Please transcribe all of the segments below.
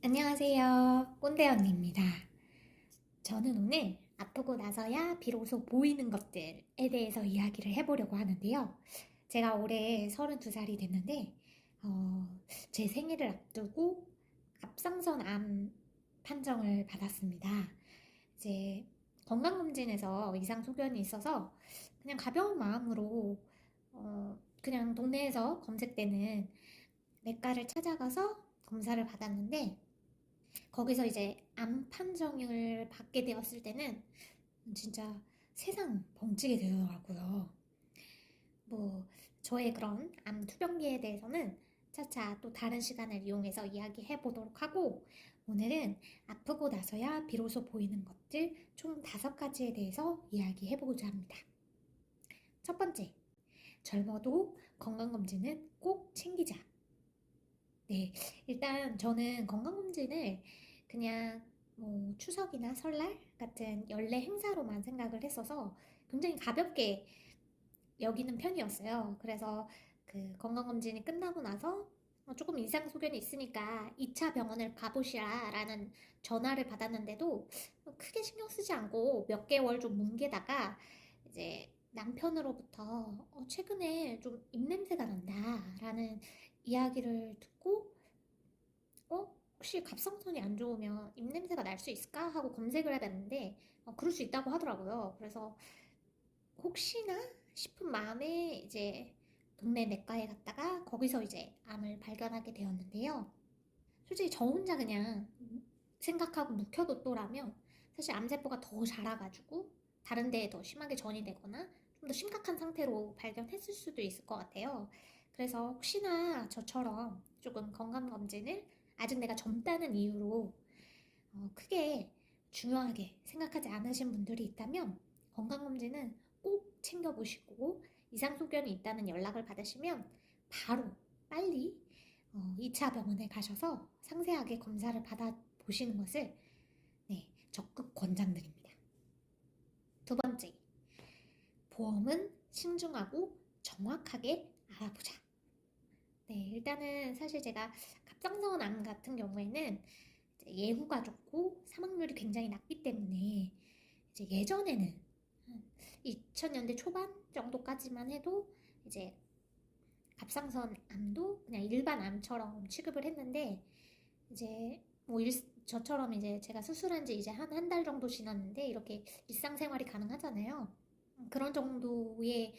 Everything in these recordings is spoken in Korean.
안녕하세요. 꼰대 언니입니다. 저는 오늘 아프고 나서야 비로소 보이는 것들에 대해서 이야기를 해보려고 하는데요. 제가 올해 32살이 됐는데, 제 생일을 앞두고 갑상선 암 판정을 받았습니다. 이제 건강검진에서 이상 소견이 있어서 그냥 가벼운 마음으로 그냥 동네에서 검색되는 내과를 찾아가서 검사를 받았는데, 거기서 이제 암 판정을 받게 되었을 때는 진짜 세상 벙찌게 되더라고요. 뭐 저의 그런 암 투병기에 대해서는 차차 또 다른 시간을 이용해서 이야기해 보도록 하고, 오늘은 아프고 나서야 비로소 보이는 것들 총 5가지에 대해서 이야기해 보고자 합니다. 첫 번째, 젊어도 건강검진은 꼭 챙기자. 네, 일단 저는 건강검진을 그냥 뭐 추석이나 설날 같은 연례 행사로만 생각을 했어서 굉장히 가볍게 여기는 편이었어요. 그래서 그 건강검진이 끝나고 나서 조금 이상 소견이 있으니까 2차 병원을 가보시라 라는 전화를 받았는데도 크게 신경 쓰지 않고 몇 개월 좀 뭉개다가 이제 남편으로부터 최근에 좀 입냄새가 난다 라는 이야기를 듣고 혹시 갑상선이 안 좋으면 입냄새가 날 수 있을까 하고 검색을 해봤는데 그럴 수 있다고 하더라고요. 그래서 혹시나 싶은 마음에 이제 동네 내과에 갔다가 거기서 이제 암을 발견하게 되었는데요. 솔직히 저 혼자 그냥 생각하고 묵혀뒀더라면 사실 암세포가 더 자라가지고 다른 데에 더 심하게 전이되거나 좀 더 심각한 상태로 발견했을 수도 있을 것 같아요. 그래서 혹시나 저처럼 조금 건강검진을 아직 내가 젊다는 이유로 크게 중요하게 생각하지 않으신 분들이 있다면 건강검진은 꼭 챙겨보시고 이상 소견이 있다는 연락을 받으시면 바로 빨리 2차 병원에 가셔서 상세하게 검사를 받아보시는 것을 적극 권장드립니다. 두 번째, 보험은 신중하고 정확하게 알아보자. 네, 일단은 사실 제가 갑상선 암 같은 경우에는 이제 예후가 좋고 사망률이 굉장히 낮기 때문에 이제 예전에는 한 2000년대 초반 정도까지만 해도 이제 갑상선 암도 그냥 일반 암처럼 취급을 했는데, 이제 뭐 저처럼 이제 제가 수술한 지 이제 한 달 정도 지났는데 이렇게 일상생활이 가능하잖아요. 그런 정도의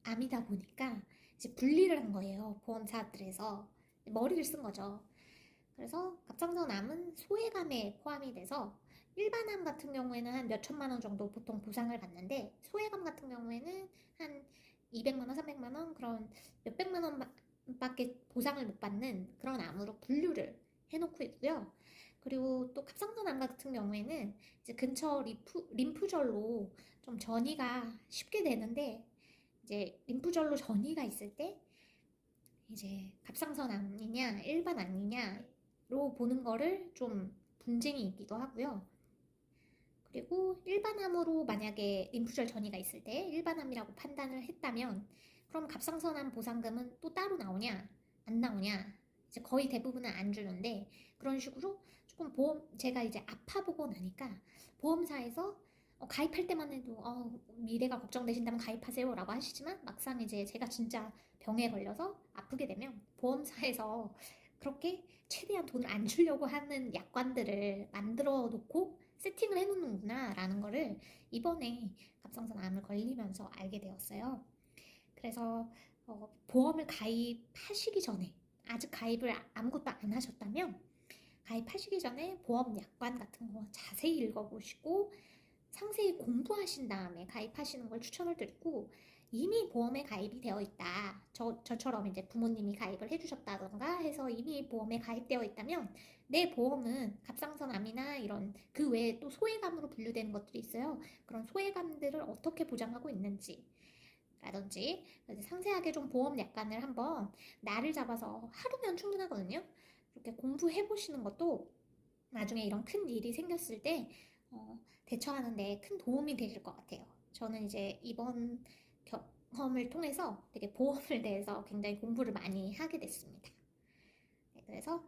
암이다 보니까 이제 분리를 한 거예요. 보험사들에서 머리를 쓴 거죠. 그래서 갑상선 암은 소외감에 포함이 돼서 일반암 같은 경우에는 한 몇 천만 원 정도 보통 보상을 받는데, 소외감 같은 경우에는 한 200만 원, 300만 원, 그런 몇백만 원밖에 보상을 못 받는 그런 암으로 분류를 해놓고 있고요. 그리고 또 갑상선 암 같은 경우에는 이제 근처 림프절로 좀 전이가 쉽게 되는데, 이제 림프절로 전이가 있을 때 이제 갑상선 암이냐 일반 암이냐로 보는 거를 좀 분쟁이 있기도 하고요. 그리고 일반암으로 만약에 림프절 전이가 있을 때 일반암이라고 판단을 했다면 그럼 갑상선암 보상금은 또 따로 나오냐 안 나오냐, 이제 거의 대부분은 안 주는데, 그런 식으로 조금 제가 이제 아파보고 나니까 보험사에서 가입할 때만 해도 미래가 걱정되신다면 가입하세요 라고 하시지만, 막상 이제 제가 진짜 병에 걸려서 아프게 되면 보험사에서 그렇게 최대한 돈을 안 주려고 하는 약관들을 만들어 놓고 세팅을 해놓는구나 라는 거를 이번에 갑상선 암을 걸리면서 알게 되었어요. 그래서 보험을 가입하시기 전에, 아직 가입을 아무것도 안 하셨다면 가입하시기 전에 보험 약관 같은 거 자세히 읽어보시고 상세히 공부하신 다음에 가입하시는 걸 추천을 드리고, 이미 보험에 가입이 되어 있다, 저처럼 이제 부모님이 가입을 해주셨다던가 해서 이미 보험에 가입되어 있다면 내 보험은 갑상선암이나 이런 그 외에 또 소외감으로 분류되는 것들이 있어요. 그런 소외감들을 어떻게 보장하고 있는지 라든지 상세하게 좀 보험 약관을 한번 날을 잡아서 하루면 충분하거든요. 이렇게 공부해 보시는 것도 나중에 이런 큰 일이 생겼을 때 대처하는데 큰 도움이 되실 것 같아요. 저는 이제 이번 경험을 통해서 되게 보험을 대해서 굉장히 공부를 많이 하게 됐습니다. 네, 그래서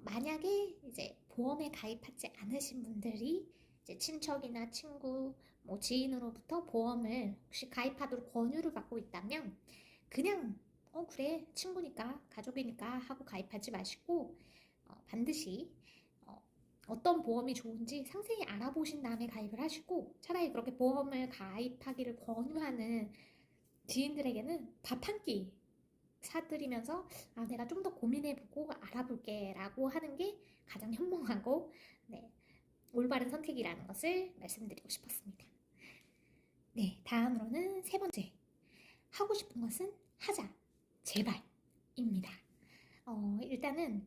만약에 이제 보험에 가입하지 않으신 분들이 이제 친척이나 친구, 뭐 지인으로부터 보험을 혹시 가입하도록 권유를 받고 있다면 그냥 그래 친구니까 가족이니까 하고 가입하지 마시고 반드시 어떤 보험이 좋은지 상세히 알아보신 다음에 가입을 하시고 차라리 그렇게 보험을 가입하기를 권유하는 지인들에게는 밥 한 끼 사드리면서 내가 좀 더 고민해보고 알아볼게 라고 하는 게 가장 현명하고 네, 올바른 선택이라는 것을 말씀드리고 싶었습니다. 네, 다음으로는 세 번째, 하고 싶은 것은 하자 제발입니다. 일단은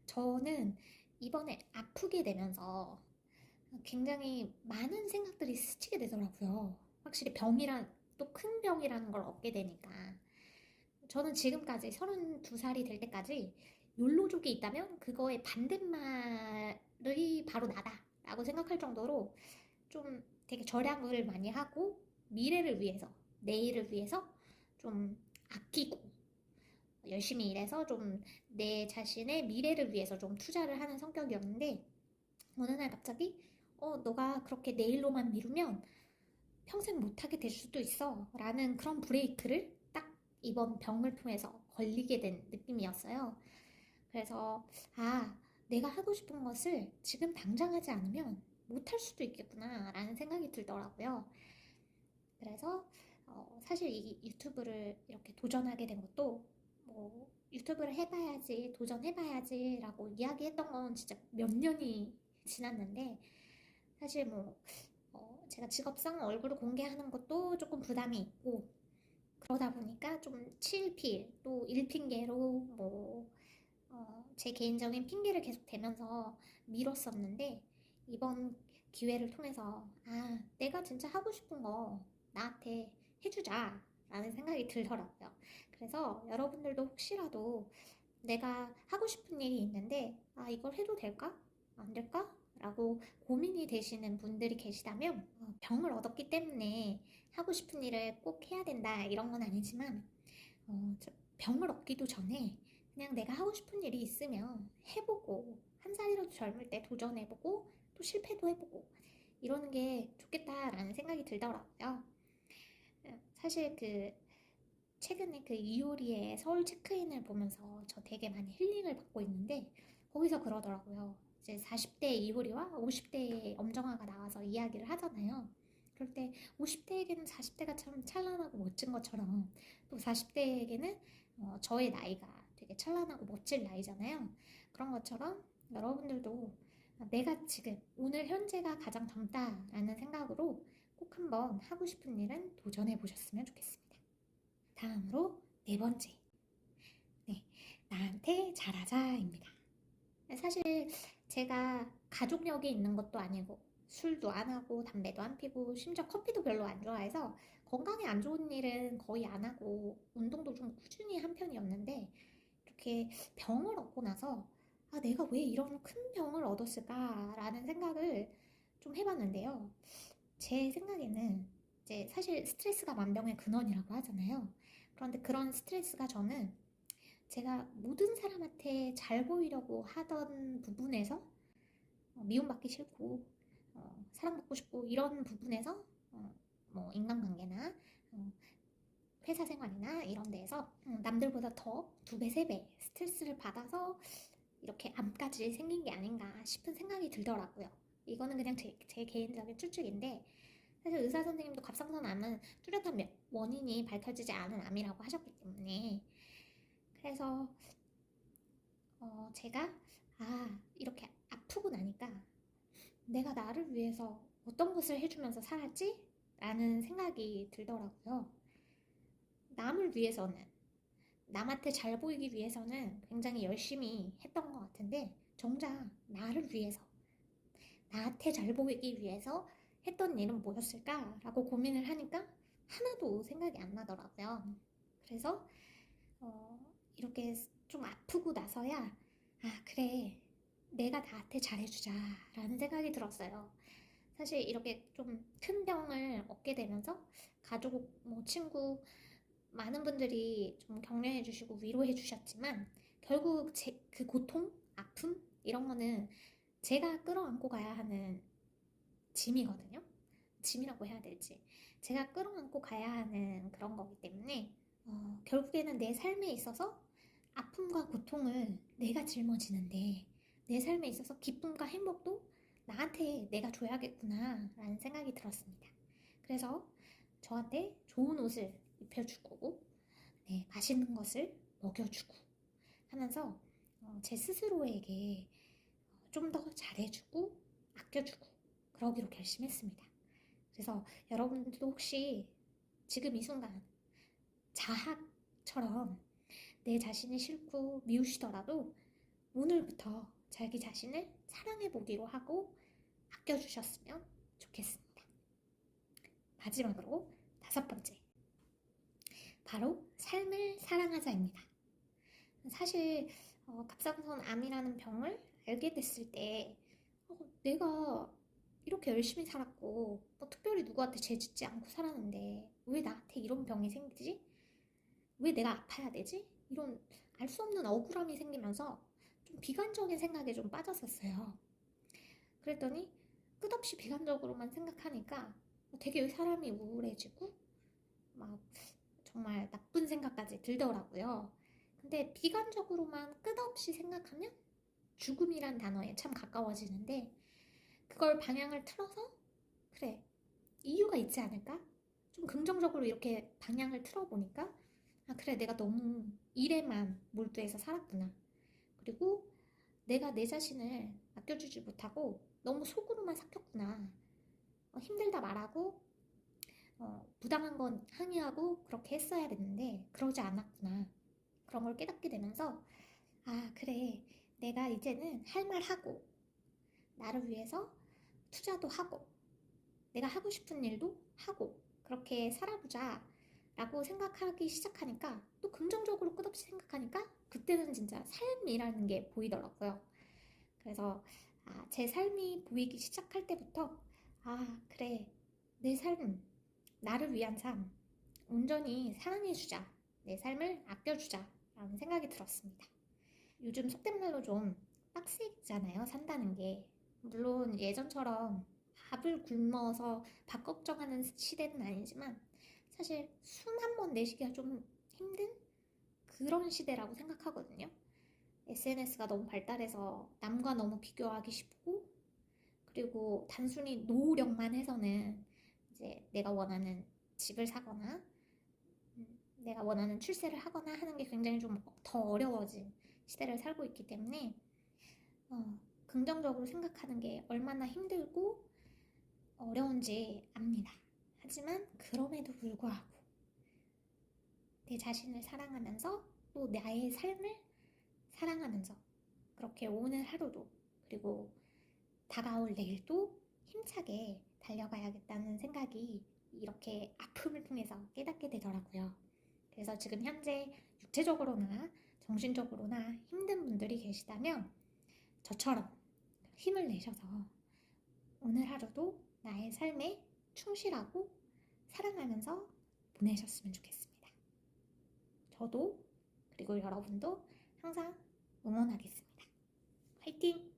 저는 이번에 아프게 되면서 굉장히 많은 생각들이 스치게 되더라고요. 확실히 병이란 또 큰 병이라는 걸 얻게 되니까 저는 지금까지 32살이 될 때까지 욜로족이 있다면 그거의 반대말이 바로 나다라고 생각할 정도로 좀 되게 절약을 많이 하고 미래를 위해서, 내일을 위해서 좀 아끼고 열심히 일해서 좀 내 자신의 미래를 위해서 좀 투자를 하는 성격이었는데 어느 날 갑자기 너가 그렇게 내일로만 미루면 평생 못하게 될 수도 있어 라는 그런 브레이크를 딱 이번 병을 통해서 걸리게 된 느낌이었어요. 그래서 내가 하고 싶은 것을 지금 당장 하지 않으면 못할 수도 있겠구나 라는 생각이 들더라고요. 그래서 사실 이 유튜브를 이렇게 도전하게 된 것도 뭐 유튜브를 해봐야지 도전해봐야지 라고 이야기했던 건 진짜 몇 년이 지났는데 사실 뭐 제가 직업상 얼굴을 공개하는 것도 조금 부담이 있고 그러다 보니까 좀 칠필 또 일핑계로 뭐 제 개인적인 핑계를 계속 대면서 미뤘었는데 이번 기회를 통해서 내가 진짜 하고 싶은 거 나한테 해주자 라는 생각이 들더라고요. 그래서 여러분들도 혹시라도 내가 하고 싶은 일이 있는데 이걸 해도 될까? 안 될까? 라고 고민이 되시는 분들이 계시다면 병을 얻었기 때문에 하고 싶은 일을 꼭 해야 된다 이런 건 아니지만 병을 얻기도 전에 그냥 내가 하고 싶은 일이 있으면 해보고 한 살이라도 젊을 때 도전해보고 또 실패도 해보고 이러는 게 좋겠다라는 생각이 들더라고요. 사실 최근에 이효리의 서울 체크인을 보면서 저 되게 많이 힐링을 받고 있는데 거기서 그러더라고요. 이제 40대 이효리와 50대의 엄정화가 나와서 이야기를 하잖아요. 그럴 때 50대에게는 40대가 참 찬란하고 멋진 것처럼 또 40대에게는 저의 나이가 되게 찬란하고 멋질 나이잖아요. 그런 것처럼 여러분들도 내가 지금 오늘 현재가 가장 젊다라는 생각으로 꼭 한번 하고 싶은 일은 도전해 보셨으면 좋겠습니다. 다음으로 네 번째, 네, 나한테 잘하자입니다. 사실 제가 가족력이 있는 것도 아니고 술도 안 하고 담배도 안 피고 심지어 커피도 별로 안 좋아해서 건강에 안 좋은 일은 거의 안 하고 운동도 좀 꾸준히 한 편이었는데 이렇게 병을 얻고 나서 내가 왜 이런 큰 병을 얻었을까라는 생각을 좀 해봤는데요. 제 생각에는 이제 사실 스트레스가 만병의 근원이라고 하잖아요. 그런데 그런 스트레스가 저는 제가 모든 사람한테 잘 보이려고 하던 부분에서 미움받기 싫고 사랑받고 싶고 이런 부분에서 뭐 인간관계나 어, 회사 생활이나 이런 데에서 남들보다 더 두 배, 세 배 스트레스를 받아서 이렇게 암까지 생긴 게 아닌가 싶은 생각이 들더라고요. 이거는 그냥 제 개인적인 추측인데 사실 의사 선생님도 갑상선 암은 뚜렷한 원인이 밝혀지지 않은 암이라고 하셨기 때문에 그래서 제가 이렇게 아프고 나니까 내가 나를 위해서 어떤 것을 해주면서 살았지? 라는 생각이 들더라고요. 남을 위해서는 남한테 잘 보이기 위해서는 굉장히 열심히 했던 것 같은데 정작 나를 위해서 나한테 잘 보이기 위해서 했던 일은 뭐였을까? 라고 고민을 하니까 하나도 생각이 안 나더라고요. 그래서 이렇게 좀 아프고 나서야 그래 내가 나한테 잘해주자 라는 생각이 들었어요. 사실 이렇게 좀 큰 병을 얻게 되면서 가족, 뭐 친구 많은 분들이 좀 격려해 주시고 위로해 주셨지만 결국 그 고통, 아픔 이런 거는 제가 끌어안고 가야 하는 짐이거든요. 짐이라고 해야 될지. 제가 끌어안고 가야 하는 그런 거기 때문에 결국에는 내 삶에 있어서 아픔과 고통을 내가 짊어지는데 내 삶에 있어서 기쁨과 행복도 나한테 내가 줘야겠구나 라는 생각이 들었습니다. 그래서 저한테 좋은 옷을 입혀주고 네, 맛있는 것을 먹여주고 하면서 제 스스로에게 좀 더 잘해주고 아껴주고 그러기로 결심했습니다. 그래서 여러분들도 혹시 지금 이 순간 자학처럼 내 자신이 싫고 미우시더라도 오늘부터 자기 자신을 사랑해 보기로 하고 아껴주셨으면 좋겠습니다. 마지막으로 5번째, 바로 삶을 사랑하자입니다. 사실 갑상선암이라는 병을 알게 됐을 때 내가 이렇게 열심히 살았고 뭐 특별히 누구한테 죄짓지 않고 살았는데 왜 나한테 이런 병이 생기지? 왜 내가 아파야 되지? 이런 알 수 없는 억울함이 생기면서 좀 비관적인 생각에 좀 빠졌었어요. 그랬더니 끝없이 비관적으로만 생각하니까 되게 사람이 우울해지고 막 정말 나쁜 생각까지 들더라고요. 근데 비관적으로만 끝없이 생각하면 죽음이란 단어에 참 가까워지는데 그걸 방향을 틀어서 그래, 이유가 있지 않을까? 좀 긍정적으로 이렇게 방향을 틀어보니까 아 그래, 내가 너무 일에만 몰두해서 살았구나. 그리고 내가 내 자신을 아껴주지 못하고 너무 속으로만 삭혔구나. 힘들다 말하고 부당한 건 항의하고 그렇게 했어야 됐는데 그러지 않았구나. 그런 걸 깨닫게 되면서 아 그래, 내가 이제는 할 말 하고 나를 위해서 투자도 하고 내가 하고 싶은 일도 하고 그렇게 살아보자 라고 생각하기 시작하니까 또 긍정적으로 끝없이 생각하니까 그때는 진짜 삶이라는 게 보이더라고요. 그래서 제 삶이 보이기 시작할 때부터 아 그래, 내 삶, 나를 위한 삶 온전히 사랑해주자, 내 삶을 아껴주자 라는 생각이 들었습니다. 요즘 속된 말로 좀 빡세잖아요, 산다는 게. 물론 예전처럼 밥을 굶어서 밥 걱정하는 시대는 아니지만 사실 숨 한 번 내쉬기가 좀 힘든 그런 시대라고 생각하거든요. SNS가 너무 발달해서 남과 너무 비교하기 쉽고 그리고 단순히 노력만 해서는 이제 내가 원하는 집을 사거나 내가 원하는 출세를 하거나 하는 게 굉장히 좀 더 어려워진 시대를 살고 있기 때문에 긍정적으로 생각하는 게 얼마나 힘들고 어려운지 압니다. 하지만 그럼에도 불구하고 내 자신을 사랑하면서 또 나의 삶을 사랑하면서 그렇게 오늘 하루도 그리고 다가올 내일도 힘차게 달려가야겠다는 생각이 이렇게 아픔을 통해서 깨닫게 되더라고요. 그래서 지금 현재 육체적으로나 정신적으로나 힘든 분들이 계시다면 저처럼 힘을 내셔서 오늘 하루도 나의 삶에 충실하고 사랑하면서 보내셨으면 좋겠습니다. 저도 그리고 여러분도 항상 응원하겠습니다. 화이팅!